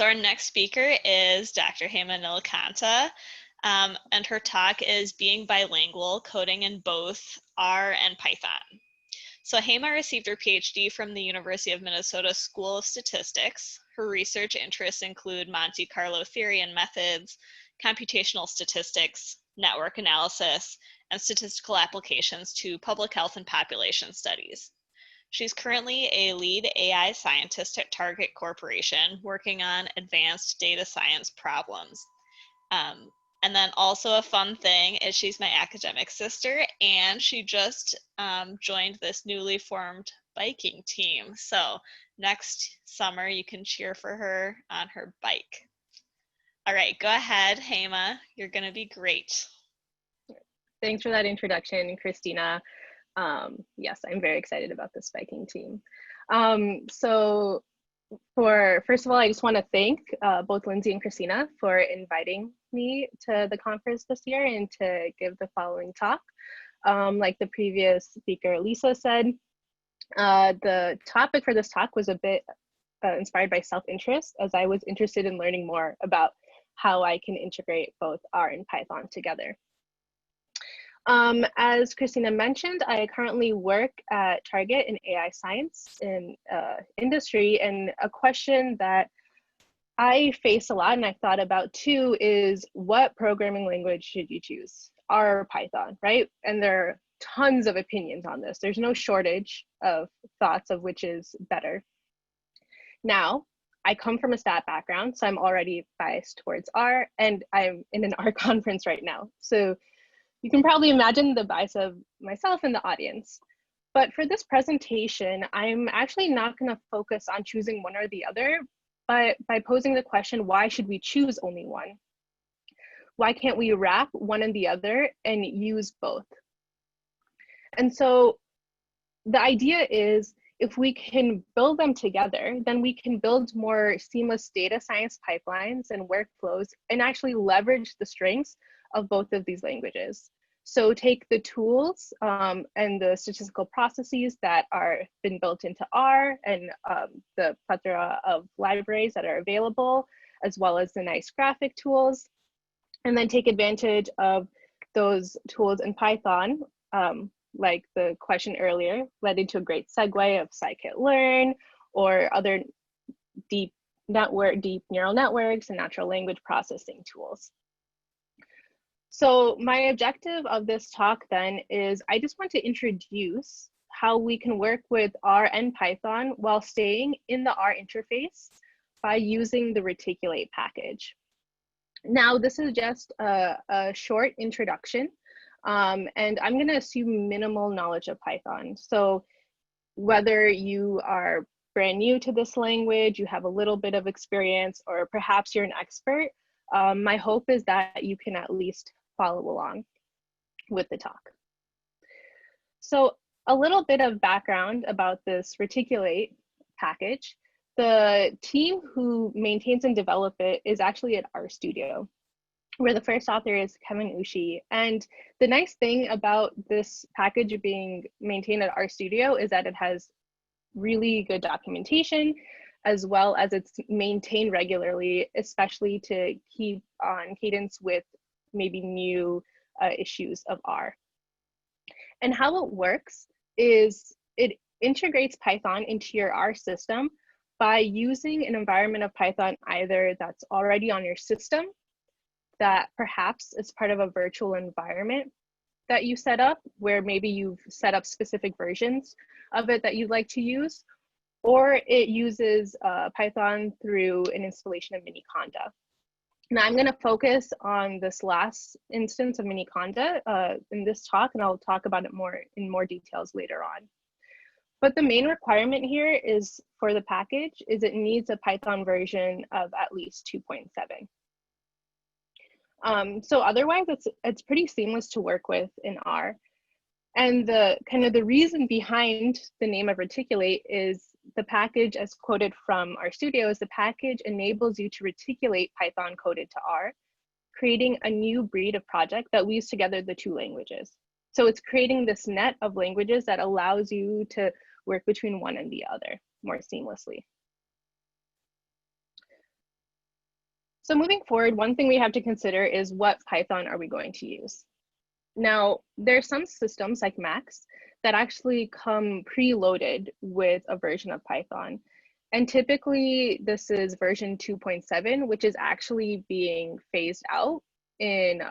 So our next speaker is Dr. Haema Nilakanta, and her talk is Being Bilingual, Coding in Both R and Python. So Haema received her PhD from the University of Minnesota School of Statistics. Her research interests include Monte Carlo theory and methods, computational statistics, network analysis, and statistical applications to public health and population studies. She's currently a lead AI scientist at Target Corporation, working on advanced data science problems. And then also a fun thing is she's my academic sister, and she just joined this newly formed biking team. So next summer you can cheer for her on her bike. All right, go ahead, Haema. You're gonna be great. Thanks for that introduction, Christina. Yes, I'm very excited about this biking team. So first of all, I just want to thank both Lindsay and Christina for inviting me to the conference this year and to give the following talk. Like the previous speaker, Lisa said, the topic for this talk was a bit inspired by self-interest, as I was interested in learning more about how I can integrate both R and Python together. As Christina mentioned, I currently work at Target in AI science in industry, and a question that I face a lot and I thought about too is, what programming language should you choose? R or Python, right? And there are tons of opinions on this. There's no shortage of thoughts of which is better. Now, I come from a stat background, so I'm already biased towards R, and I'm in an R conference right now. So you can probably imagine the bias of myself and the audience. But for this presentation, I'm actually not going to focus on choosing one or the other, but by posing the question, why should we choose only one? Why can't we wrap one and the other and use both? And so the idea is, if we can build them together, then we can build more seamless data science pipelines and workflows and actually leverage the strengths of both of these languages. So take the tools and the statistical processes that are been built into R and the plethora of libraries that are available, as well as the nice graphic tools, and then take advantage of those tools in Python, like the question earlier led into a great segue of scikit-learn or other deep neural networks and natural language processing tools. So my objective of this talk then is, I just want to introduce how we can work with R and Python while staying in the R interface by using the Reticulate package. Now, this is just a short introduction, and I'm going to assume minimal knowledge of Python. So whether you are brand new to this language, you have a little bit of experience, or perhaps you're an expert, my hope is that you can at least follow along with the talk. So a little bit of background about this Reticulate package. The team who maintains and develops it is actually at RStudio, where the first author is Kevin Ushi. And the nice thing about this package being maintained at RStudio is that it has really good documentation, as well as it's maintained regularly, especially to keep on cadence with maybe new issues of R. And how it works is it integrates Python into your R system by using an environment of Python either that's already on your system, that perhaps is part of a virtual environment that you set up, where maybe you've set up specific versions of it that you'd like to use, or it uses Python through an installation of Miniconda. Now I'm going to focus on this last instance of Miniconda in this talk, and I'll talk about it in more details later on. But the main requirement here is, for the package, is it needs a Python version of at least 2.7. So otherwise, it's pretty seamless to work with in R. And the reason behind the name of Reticulate is the package, as quoted from RStudio, is the package enables you to reticulate Python coded to R, creating a new breed of project that weaves together the two languages. So it's creating this net of languages that allows you to work between one and the other more seamlessly. So moving forward, one thing we have to consider is what Python are we going to use? Now, there are some systems like Macs that actually come preloaded with a version of Python. And typically this is version 2.7, which is actually being phased out in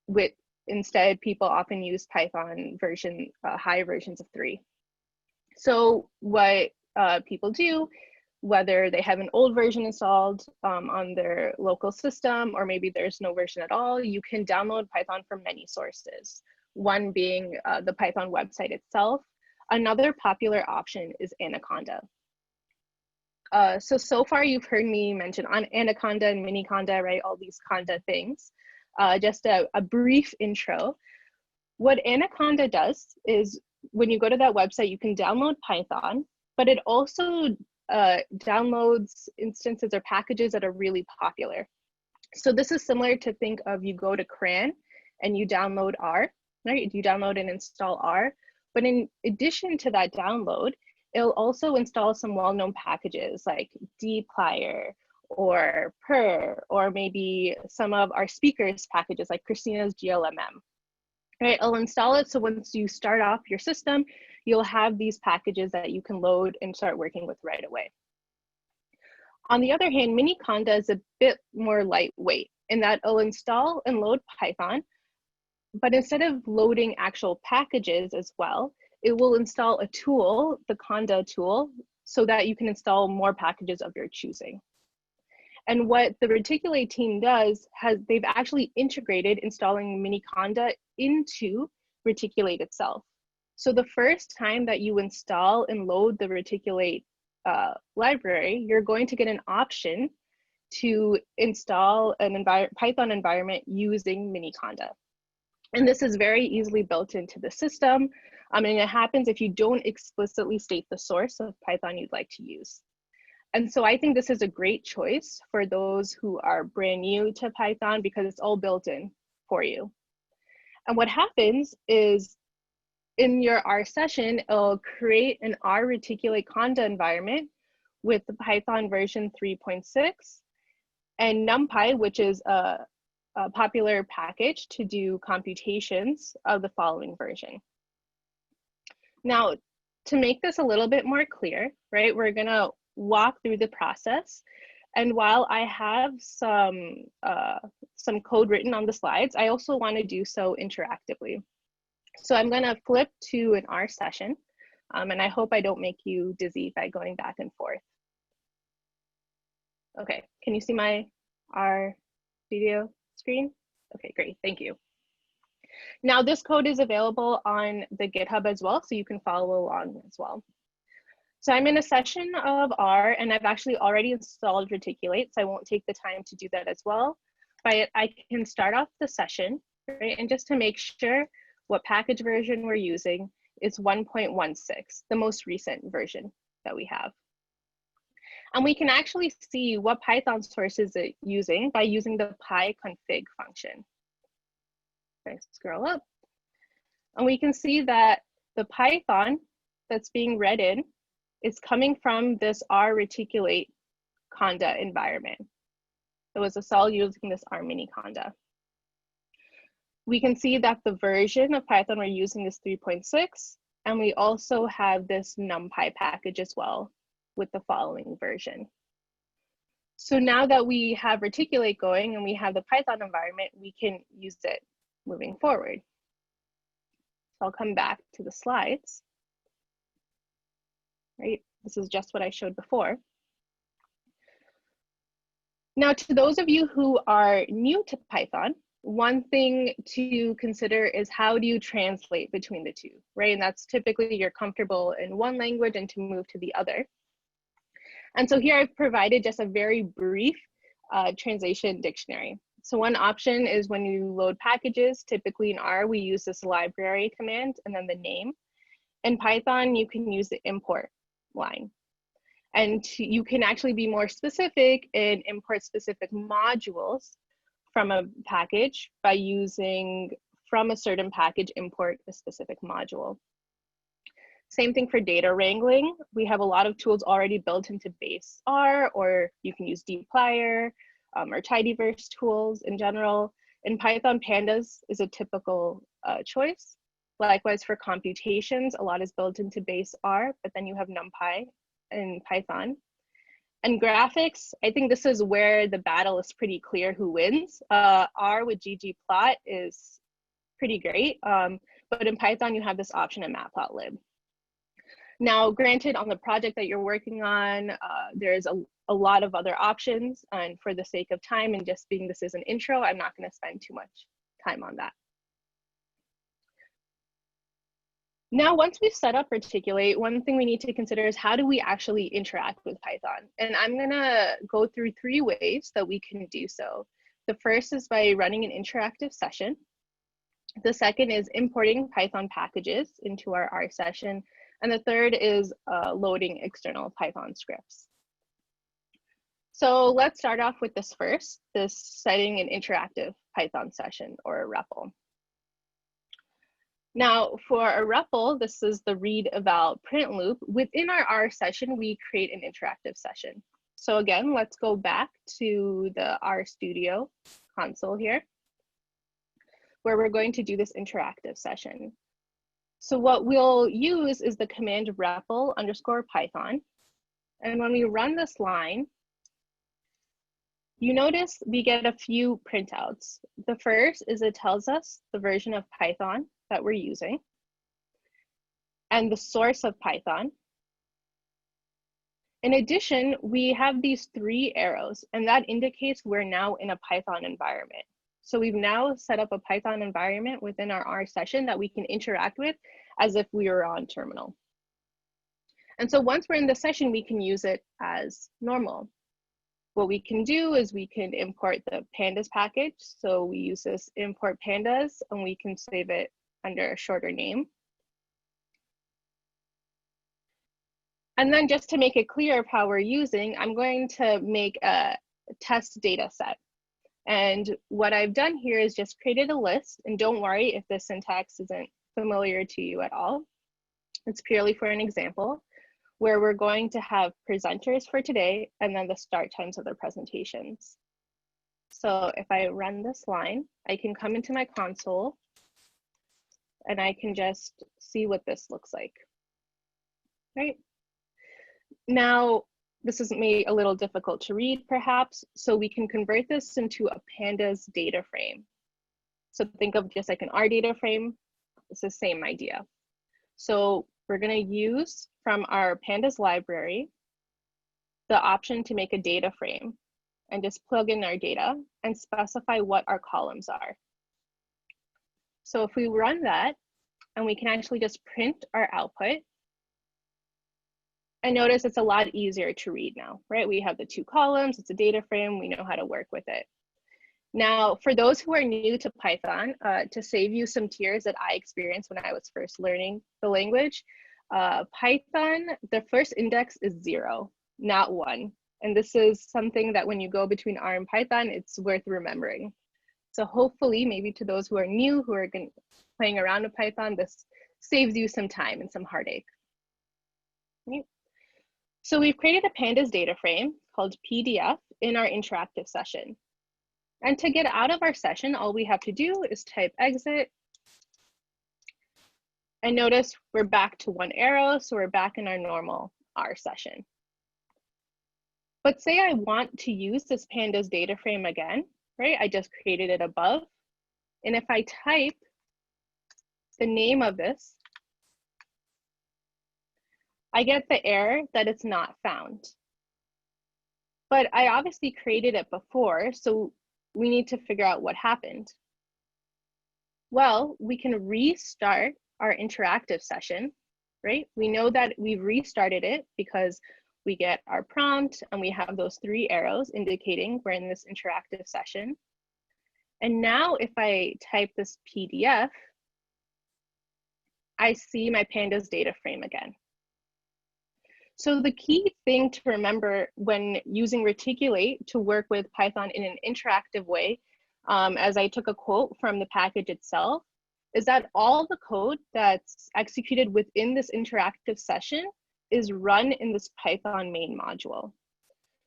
with instead people often use Python version, high versions of 3. So what people do, whether they have an old version installed on their local system, or maybe there's no version at all, you can download Python from many sources. One being the Python website itself. Another popular option is Anaconda. So far you've heard me mention on Anaconda and Miniconda, right? All these conda things. Just a brief intro. What Anaconda does is when you go to that website, you can download Python, but it also downloads instances or packages that are really popular. So this is similar to think of you go to CRAN and you download R, right? You download and install R, but in addition to that download, it'll also install some well-known packages like dplyr or purrr, or maybe some of our speakers packages like Christina's GLMM. Right, I'll install it. So once you start off your system, you'll have these packages that you can load and start working with right away. On the other hand, Miniconda is a bit more lightweight in that it'll install and load Python, but instead of loading actual packages as well, it will install a tool, the Conda tool, so that you can install more packages of your choosing. And what the Reticulate team does, they've actually integrated installing Miniconda into Reticulate itself. So the first time that you install and load the Reticulate library, you're going to get an option to install an Python environment using Miniconda. And this is very easily built into the system. And it happens if you don't explicitly state the source of Python you'd like to use. And so I think this is a great choice for those who are brand new to Python because it's all built in for you. And what happens is in your R session, it'll create an R Reticulate Conda environment with the Python version 3.6 and NumPy, which is a popular package to do computations of the following version. Now, to make this a little bit more clear, right, we're gonna walk through the process. And while I have some code written on the slides, I also want to do so interactively. So I'm going to flip to an R session, and I hope I don't make you dizzy by going back and forth. Okay, can you see my R video screen? Okay, great, thank you. Now this code is available on the GitHub as well, so you can follow along as well. So I'm in a session of R, and I've actually already installed Reticulate, so I won't take the time to do that as well. But I can start off the session, right? And just to make sure what package version we're using is 1.16, the most recent version that we have. And we can actually see what Python source is it using by using the pyconfig function. Okay, scroll up. And we can see that the Python that's being read in is coming from this R Reticulate Conda environment. It was all using this R Miniconda. We can see that the version of Python we're using is 3.6, and we also have this NumPy package as well with the following version. So now that we have Reticulate going and we have the Python environment, we can use it moving forward. So I'll come back to the slides. Right, this is just what I showed before. Now, to those of you who are new to Python, one thing to consider is how do you translate between the two, right? And that's typically you're comfortable in one language and to move to the other. And so here I've provided just a very brief translation dictionary. So one option is when you load packages, typically in R, we use this library command and then the name. In Python, you can use the import line. And you can actually be more specific and import specific modules from a package by using from a certain package import a specific module. Same thing for data wrangling. We have a lot of tools already built into base R, or you can use dplyr or tidyverse tools in general. In Python, pandas is a typical choice. Likewise for computations, a lot is built into base R, but then you have NumPy in Python. And graphics, I think this is where the battle is pretty clear who wins. R with ggplot is pretty great, but in Python, you have this option in matplotlib. Now, granted, on the project that you're working on, there's a lot of other options, and for the sake of time and just being this is an intro, I'm not going to spend too much time on that. Now, once we've set up Articulate, one thing we need to consider is how do we actually interact with Python? And I'm going to go through 3 ways that we can do so. The first is by running an interactive session. The second is importing Python packages into our R session. And the third is loading external Python scripts. So let's start off with this first, this setting an interactive Python session or a REPL. Now for a REPL, this is the read, eval, print loop. Within our R session, we create an interactive session. So again, let's go back to the R Studio console here, where we're going to do this interactive session. So what we'll use is the command REPL_Python. And when we run this line, you notice we get a few printouts. The first is it tells us the version of Python that we're using and the source of Python. In addition, we have these 3 arrows, and that indicates we're now in a Python environment. So we've now set up a Python environment within our R session that we can interact with as if we were on terminal. And so once we're in the session, we can use it as normal. What we can do is we can import the pandas package. So we use this import pandas, and we can save it under a shorter name. And then just to make it clear of how we're using, I'm going to make a test data set. And what I've done here is just created a list, and don't worry if the syntax isn't familiar to you at all. It's purely for an example, where we're going to have presenters for today and then the start times of their presentations. So if I run this line, I can come into my console and I can just see what this looks like, right? Now, this is made a little difficult to read perhaps, so we can convert this into a pandas data frame. So think of just like an R data frame, it's the same idea. So we're gonna use from our pandas library, the option to make a data frame and just plug in our data and specify what our columns are. So if we run that, and we can actually just print our output, and notice it's a lot easier to read now, right? We have the 2 columns, it's a data frame, we know how to work with it. Now, for those who are new to Python, to save you some tears that I experienced when I was first learning the language, Python, the first index is 0, not 1. And this is something that when you go between R and Python, it's worth remembering. So hopefully, maybe to those who are new, who are playing around with Python, this saves you some time and some heartache. Right? So we've created a pandas data frame called PDF in our interactive session. And to get out of our session, all we have to do is type exit. And notice we're back to 1 arrow, so we're back in our normal R session. But say I want to use this pandas data frame again, right? I just created it above. And if I type the name of this, I get the error that it's not found. But I obviously created it before, so we need to figure out what happened. Well, we can restart our interactive session, right? We know that we've restarted it because we get our prompt and we have those 3 arrows indicating we're in this interactive session. And now if I type this PDF, I see my pandas data frame again. So the key thing to remember when using Reticulate to work with Python in an interactive way, as I took a quote from the package itself, is that all the code that's executed within this interactive session is run in this Python main module.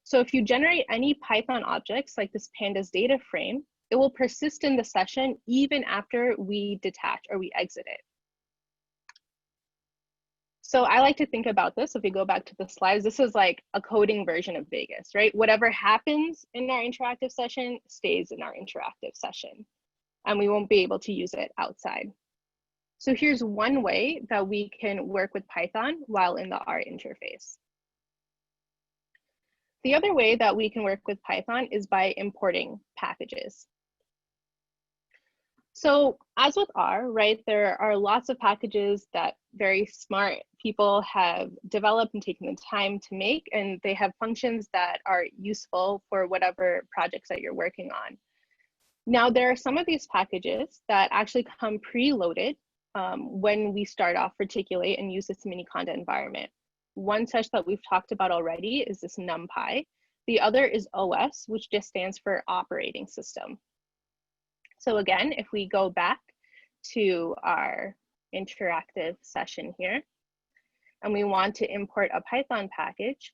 So if you generate any Python objects like this pandas data frame, it will persist in the session even after we detach or we exit it. So I like to think about this, if we go back to the slides, this is like a coding version of Vegas, right? Whatever happens in our interactive session stays in our interactive session, and we won't be able to use it outside. So here's one way that we can work with Python while in the R interface. The other way that we can work with Python is by importing packages. So as with R, right, there are lots of packages that very smart people have developed and taken the time to make, and they have functions that are useful for whatever projects that you're working on. Now, there are some of these packages that actually come preloaded when we start off Reticulate and use this mini conda environment. One such that we've talked about already is this NumPy. The other is OS, which just stands for operating system. So again, if we go back to our interactive session here, and we want to import a Python package,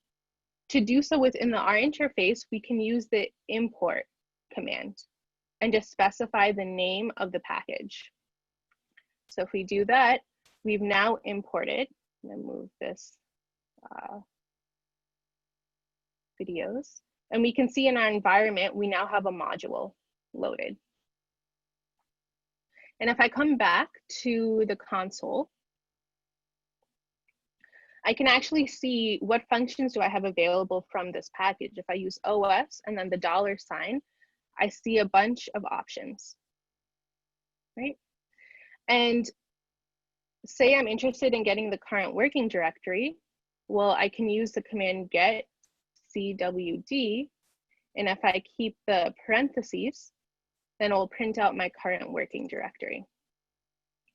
to do so within the R interface, we can use the import command and just specify the name of the package. So if we do that, we've now imported, I'm gonna move this videos, and we can see in our environment, we now have a module loaded. And if I come back to the console, I can actually see what functions do I have available from this package. If I use OS and then the $sign, I see a bunch of options, right? And say I'm interested in getting the current working directory, well, I can use the command get cwd, and if I keep the parentheses, then it will print out my current working directory.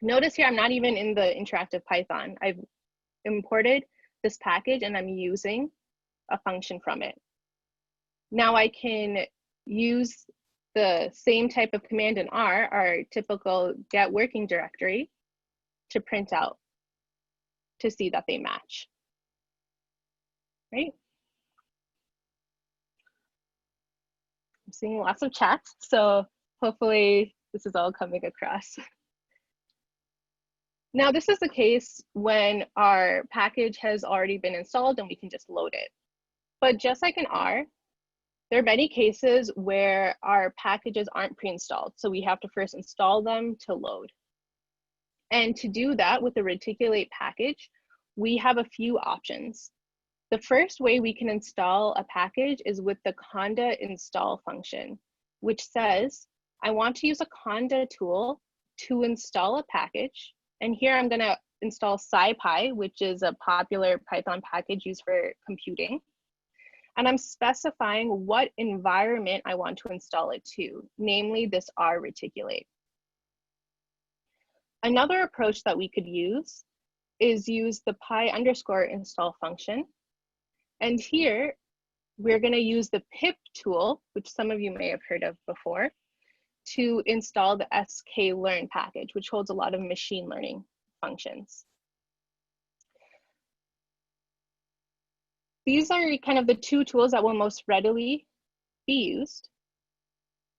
Notice here, I'm not even in the interactive Python. I've imported this package and I'm using a function from it. Now I can use the same type of command in R, our typical get working directory, to print out to see that they match, right? I'm seeing lots of chats, so hopefully this is all coming across. Now this is the case when our package has already been installed and we can just load it. But just like in R, there are many cases where our packages aren't pre-installed, so we have to first install them to load. And to do that with the Reticulate package, we have a few options. The first way we can install a package is with the conda install function, which says, I want to use a conda tool to install a package. And here I'm gonna install SciPy, which is a popular Python package used for computing. And I'm specifying what environment I want to install it to, namely this R Reticulate. Another approach that we could use is use the pi_install function. And here, we're gonna use the pip tool, which some of you may have heard of before, to install the sklearn package, which holds a lot of machine learning functions. These are kind of the two tools that will most readily be used.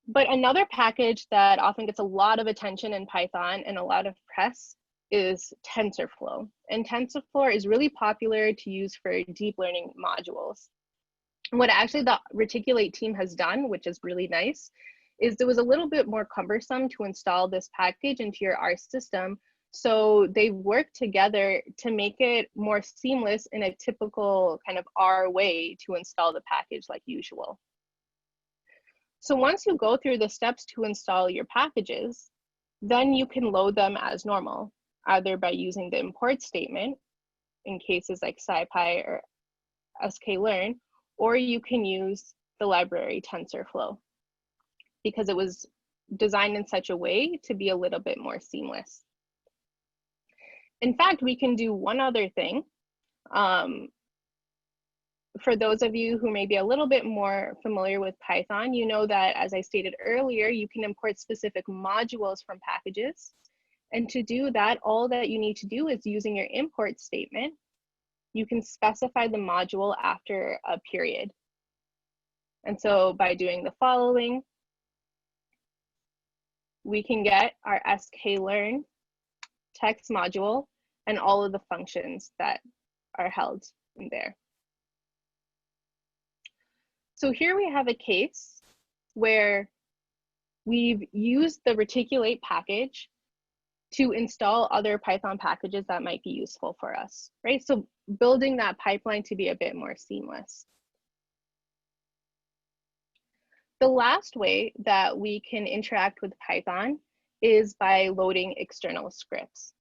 But another package that often gets a lot of attention in Python and a lot of press is TensorFlow. And TensorFlow is really popular to use for deep learning modules. What actually the Reticulate team has done, which is really nice, is it was a little bit more cumbersome to install this package into your R system. So they've worked together to make it more seamless in a typical kind of R way to install the package like usual. So once you go through the steps to install your packages, then you can load them as normal, either by using the import statement in cases like SciPy or sklearn, or you can use the library TensorFlow because it was designed in such a way to be a little bit more seamless. In fact, we can do one other thing. For those of you who may be a little bit more familiar with Python, you know that, as I stated earlier, you can import specific modules from packages. And to do that, all that you need to do is using your import statement, you can specify the module after a period. And so by doing the following, we can get our sklearn text module and all of the functions that are held in there. So here we have a case where we've used the reticulate package to install other Python packages that might be useful for us, right? So building that pipeline to be a bit more seamless. The last way that we can interact with Python is by loading external scripts.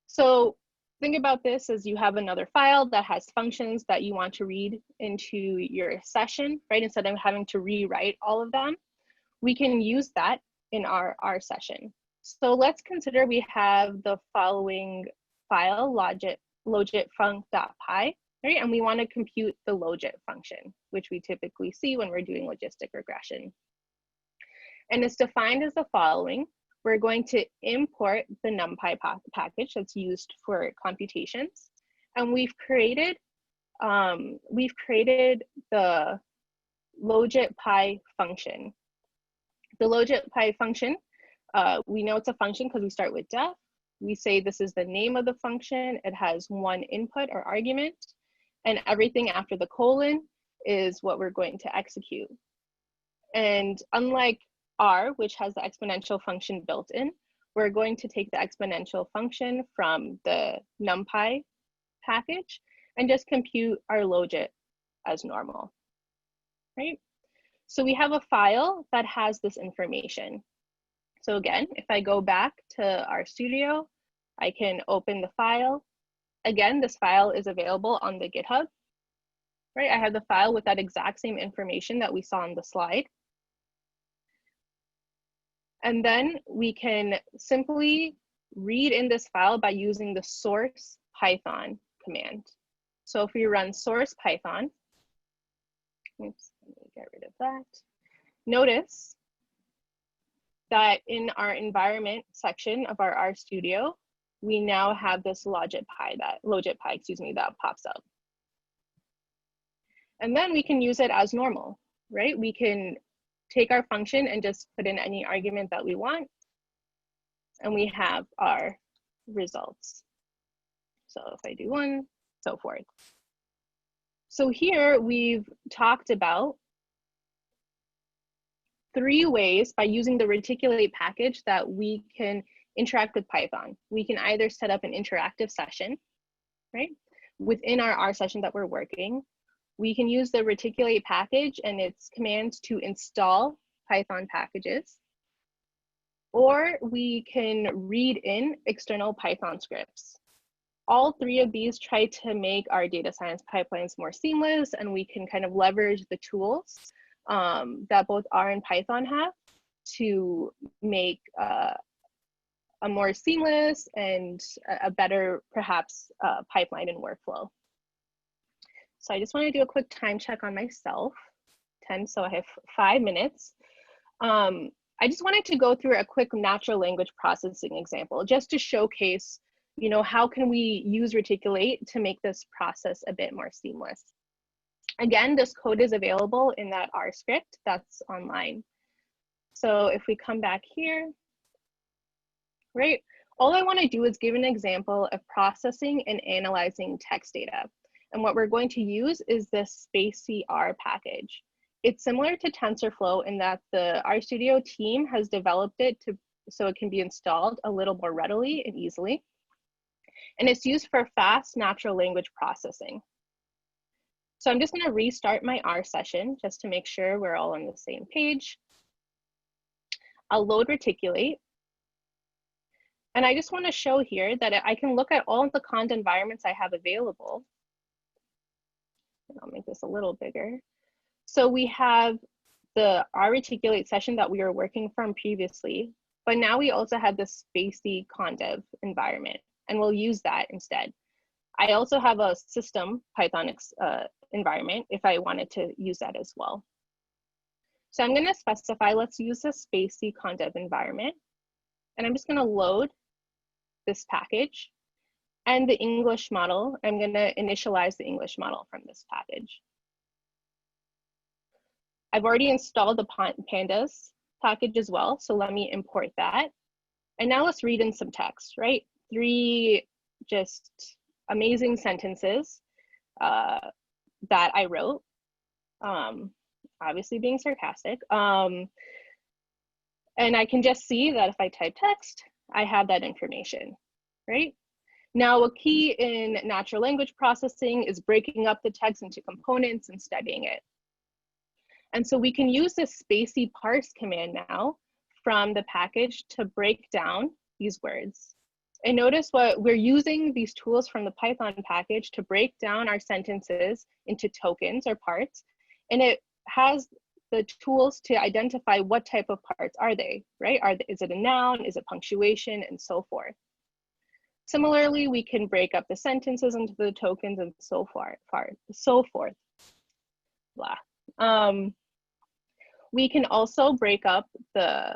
So think about this as you have another file that has functions that you want to read into your session, right? Instead of having to rewrite all of them, we can use that in our session. So let's consider we have the following file, logitfunc.py, right? And we want to compute the logit function, which we typically see when we're doing logistic regression. And it's defined as the following. We're going to import the NumPy package that's used for computations. And we've created the logitpy function. The logitpy function, we know it's a function because we start with def. We say this is the name of the function. It has one input or argument, and everything after the colon is what we're going to execute. And unlike R, which has the exponential function built in, we're going to take the exponential function from the NumPy package and just compute our logit as normal, right? So we have a file that has this information. So again, if I go back to our studio, I can open the file. Again, this file is available on the GitHub, right? I have the file with that exact same information that we saw on the slide. And then we can simply read in this file by using the source Python command. So if we run source Python, oops, let me get rid of that. Notice that in our environment section of our RStudio, we now have this logitpy that pops up. And then we can use it as normal, right? We can take our function and just put in any argument that we want, and we have our results. So if I do one, so forth. So here we've talked about 3 ways by using the reticulate package that we can interact with Python. We can either set up an interactive session, right? Within our R session that we're working, we can use the reticulate package and its commands to install Python packages, or we can read in external Python scripts. All 3 of these try to make our data science pipelines more seamless, and we can kind of leverage the tools that both R and Python have to make a more seamless and a better, perhaps, pipeline and workflow. So I just want to do a quick time check on myself, 10, so I have 5 minutes. I just wanted to go through a quick natural language processing example, just to showcase, you know, how can we use reticulate to make this process a bit more seamless. Again, this code is available in that R script that's online. So if we come back here, right, all I want to do is give an example of processing and analyzing text data. And what we're going to use is this spaceyR package. It's similar to TensorFlow in that the RStudio team has developed it so it can be installed a little more readily and easily. And it's used for fast natural language processing. So I'm just going to restart my R session just to make sure we're all on the same page. I'll load reticulate. And I just want to show here that I can look at all of the content environments I have available. I'll make this a little bigger. So we have the R reticulate session that we were working from previously, but now we also have the spacey condev environment, and we'll use that instead. I also have a system Python environment if I wanted to use that as well. So I'm going to specify, let's use the spacey condev environment. And I'm just going to load this package. And the English model, I'm going to initialize the English model from this package. I've already installed the pandas package as well, so let me import that. And now let's read in some text, right? 3 just amazing sentences that I wrote, obviously being sarcastic. And I can just see that if I type text, I have that information, right? Now, a key in natural language processing is breaking up the text into components and studying it. And so we can use this spacey parse command now from the package to break down these words. And notice what we're using these tools from the Python package to break down our sentences into tokens or parts. And it has the tools to identify what type of parts are they, right? Is it a noun? Is it punctuation? And so forth. Similarly, we can break up the sentences into the tokens and so forth. Blah. We can also break up the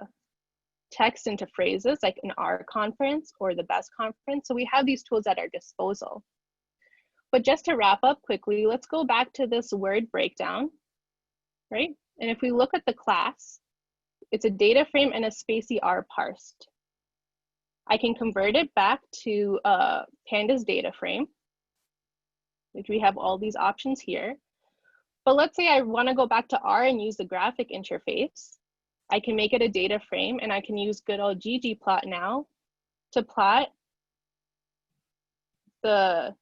text into phrases like an R conference or the best conference. So we have these tools at our disposal. But just to wrap up quickly, let's go back to this word breakdown, right? And if we look at the class, it's a data frame and a spacey R parsed. I can convert it back to pandas data frame, which we have all these options here. But let's say I want to go back to R and use the graphic interface. I can make it a data frame, and I can use good old ggplot now to plot the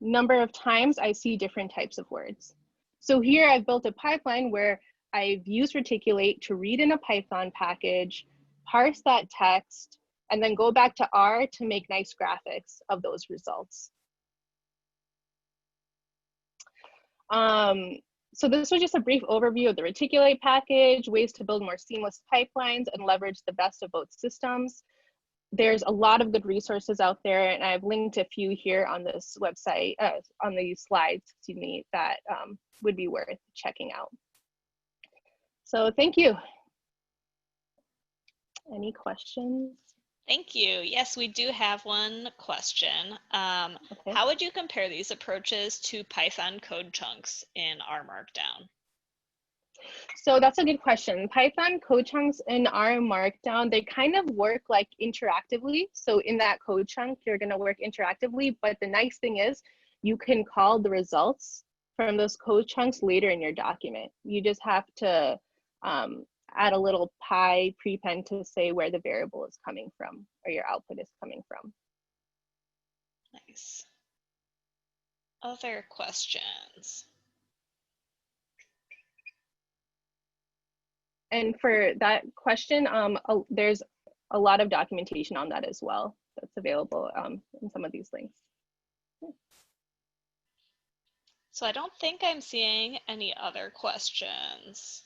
number of times I see different types of words. So here I've built a pipeline where I've used Reticulate to read in a Python package, parse that text, and then go back to R to make nice graphics of those results. So this was just a brief overview of the Reticulate package, ways to build more seamless pipelines and leverage the best of both systems. There's a lot of good resources out there, and I've linked a few here on this website, on these slides, excuse me, that would be worth checking out. So thank you. Any questions? Thank you. Yes, we do have one question. Okay. How would you compare these approaches to Python code chunks in R Markdown? So that's a good question. Python code chunks in R Markdown, they kind of work like interactively. So in that code chunk, you're going to work interactively. But the nice thing is you can call the results from those code chunks later in your document. You just have to add a little pi prepend to say where the variable is coming from or your output is coming from. Nice. Other questions? And for that question, there's a lot of documentation on that as well that's available in some of these links. So I don't think I'm seeing any other questions.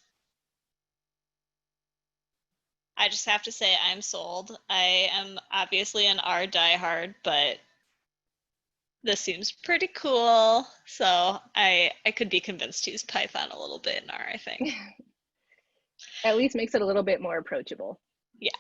I just have to say I'm sold. I am obviously an R diehard, but this seems pretty cool. So I could be convinced to use Python a little bit in R, I think. At least makes it a little bit more approachable. Yeah.